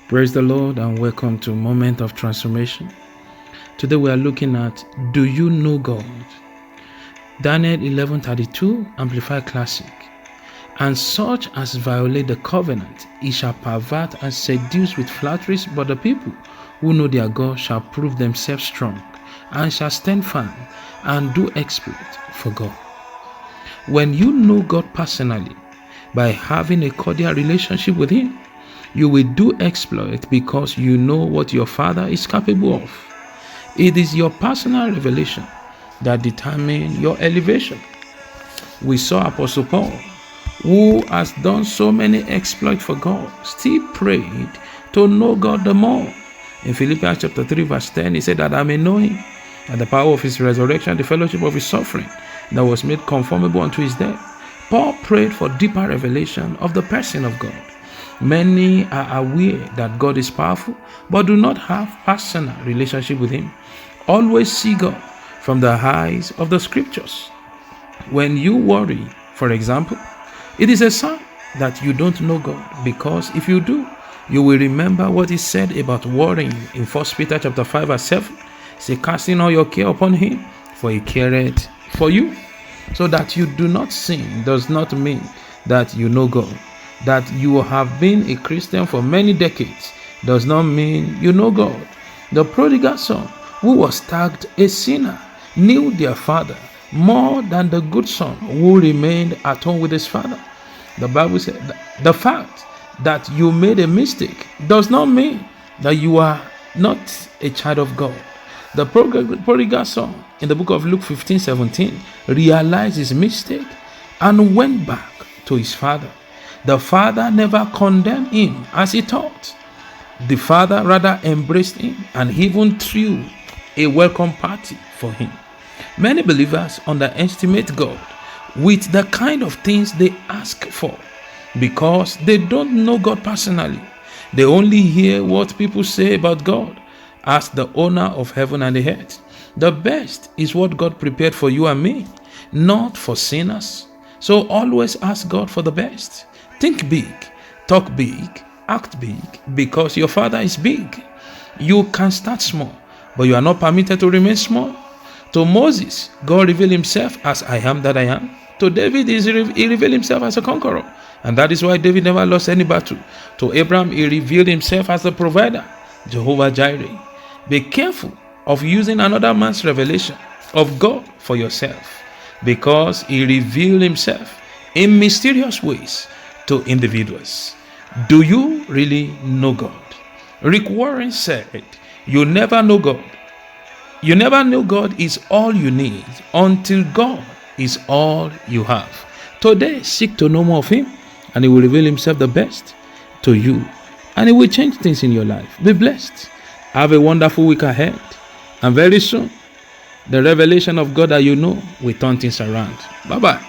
Praise the Lord and welcome to Moment of Transformation. Today we are looking at, do you know God? Daniel 11:32, Amplified Classic. And such as violate the covenant, he shall pervert and seduce with flatteries, but the people who know their God shall prove themselves strong and shall stand firm and do exploit for God. When you know God personally, by having a cordial relationship with Him, you will do exploit because you know what your Father is capable of. It is your personal revelation that determines your elevation. We saw Apostle Paul, who has done so many exploits for God, still prayed to know God the more. In Philippians chapter 3 verse 10, he said that I may know Him, and the power of His resurrection, the fellowship of His suffering, that was made conformable unto His death. Paul prayed for deeper revelation of the person of God. Many are aware that God is powerful, but do not have personal relationship with Him. Always see God from the eyes of the Scriptures. When you worry, for example, it is a sign that you don't know God, because if you do, you will remember what is said about worrying in 1 Peter chapter 5 verse 7. Say, casting all your care upon Him, for He careth for you. So that you do not sin does not mean that you know God. That you have been a Christian for many decades does not mean you know God. The prodigal son, who was tagged a sinner, knew their father more than the good son who remained at home with his father. The Bible said the fact that you made a mistake does not mean that you are not a child of God. The prodigal son in the book of Luke 15:17 realized his mistake and went back to his father. The father never condemned him as he thought. The father rather embraced him and even threw a welcome party for him. Many believers underestimate God with the kind of things they ask for because they don't know God personally. They only hear what people say about God as the owner of heaven and the earth. The best is what God prepared for you and me, not for sinners. So always ask God for the best. Think big, talk big, act big, because your Father is big. You can start small, but you are not permitted to remain small. To Moses, God revealed Himself as I am that I am. To David, He revealed Himself as a conqueror, and that is why David never lost any battle. To Abraham, He revealed Himself as the provider, Jehovah Jireh. Be careful of using another man's revelation of God for yourself, because He revealed Himself in mysterious ways to individuals. Do you really know God? Rick Warren said, you never know God. You never know God is all you need until God is all you have. Today, seek to know more of Him, and He will reveal Himself the best to you, and He will change things in your life. Be blessed. Have a wonderful week ahead, and very soon, the revelation of God that you know will turn things around. Bye-bye.